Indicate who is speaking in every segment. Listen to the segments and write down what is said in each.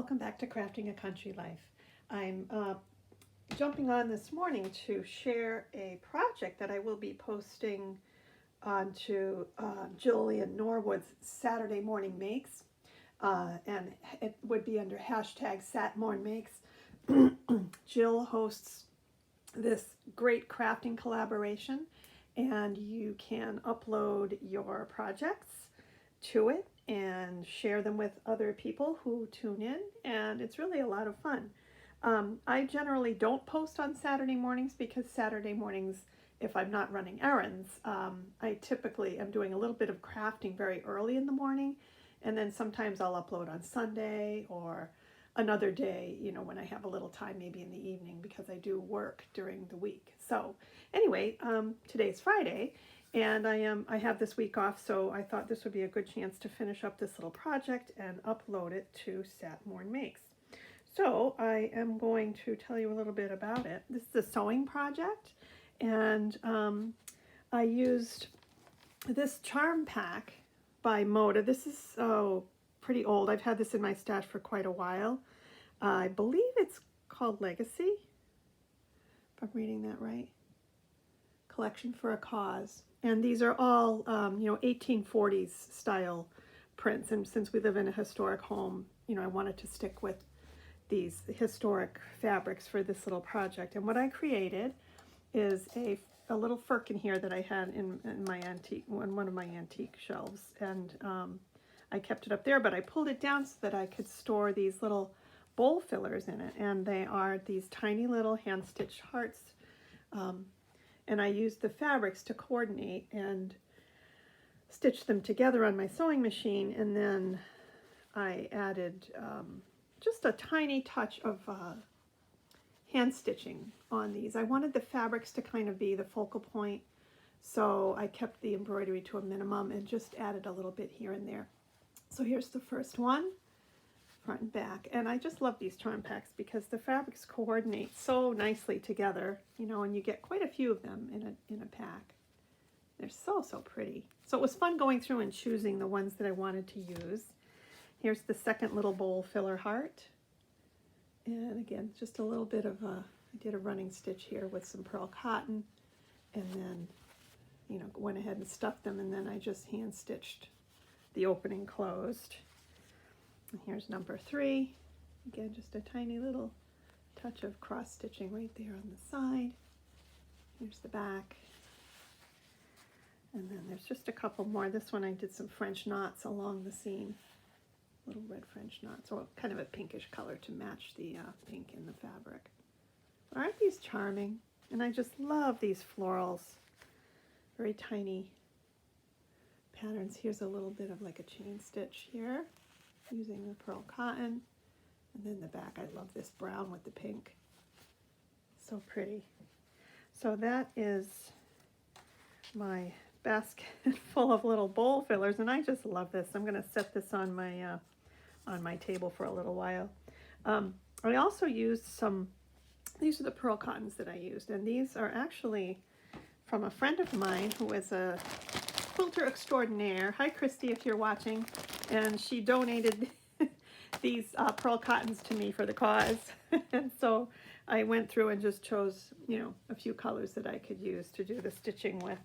Speaker 1: Welcome back to Crafting a Country Life. I'm jumping on this morning to share a project that I will be posting onto Jillian Norwood's Saturday Morning Makes, and it would be under hashtag #SatMornMakes. Jill hosts this great crafting collaboration, and you can upload your projects to it and share them with other people who tune in, and it's really a lot of fun. I generally don't post on Saturday mornings because Saturday mornings, if I'm not running errands, I typically am doing a little bit of crafting very early in the morning, and then sometimes I'll upload on Sunday or another day, when I have a little time, maybe in the evening, because I do work during the week. So anyway, today's Friday, and I have this week off, so I thought this would be a good chance to finish up this little project and upload it to #SatMornMakes. So I am going to tell you a little bit about it. This is a sewing project, and I used this charm pack by Moda. This is pretty old. I've had this in my stash for quite a while. I believe it's called Legacy, if I'm reading that right. Collection for a Cause. And these are all, 1840s style prints. And since we live in a historic home, I wanted to stick with these historic fabrics for this little project. And what I created is a little firkin here that I had in my antique, in one of my antique shelves. And I kept it up there, but I pulled it down so that I could store these little bowl fillers in it. And they are these tiny little hand-stitched hearts. And I used the fabrics to coordinate and stitch them together on my sewing machine, and then I added just a tiny touch of hand stitching on these. I wanted the fabrics to kind of be the focal point, so I kept the embroidery to a minimum and just added a little bit here and there. So here's the first one, front and back. And I just love these charm packs because the fabrics coordinate so nicely together, and you get quite a few of them in a pack. They're so pretty. So it was fun going through and choosing the ones that I wanted to use. Here's the second little bowl filler heart. And again, just a little bit of I did a running stitch here with some pearl cotton, and then, went ahead and stuffed them, and then I just hand stitched the opening closed. And here's number 3. Again, just a tiny little touch of cross stitching right there on the side. Here's the back. And then there's just a couple more. This one I did some French knots along the seam. Little red French knots, or kind of a pinkish color to match the pink in the fabric. Aren't these charming? And I just love these florals. Very tiny patterns. Here's a little bit of like a chain stitch here, using the pearl cotton. And then the back, I love this brown with the pink. So pretty. So that is my basket full of little bowl fillers, and I just love this. I'm going to set this on my table for a little while. I also used these are the pearl cottons that I used, and these are actually from a friend of mine who is a quilter extraordinaire. Hi, Christy, if you're watching. And she donated these pearl cottons to me for the cause. And so I went through and just chose, a few colors that I could use to do the stitching with.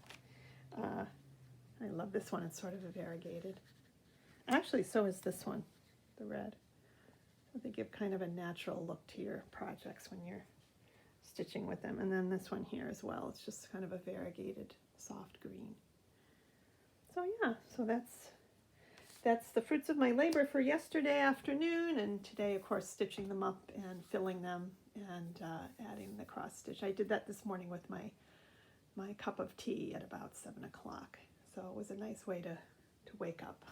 Speaker 1: I love this one. It's sort of a variegated. Actually, so is this one, the red. So they give kind of a natural look to your projects when you're stitching with them. And then this one here as well. It's just kind of a variegated soft green. So yeah, so that's the fruits of my labor for yesterday afternoon, and today, of course, stitching them up and filling them and adding the cross stitch. I did that this morning with my cup of tea at about 7 o'clock. So it was a nice way to wake up.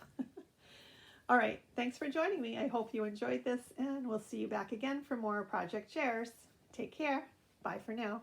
Speaker 1: All right, thanks for joining me. I hope you enjoyed this, and we'll see you back again for more project shares. Take care. Bye for now.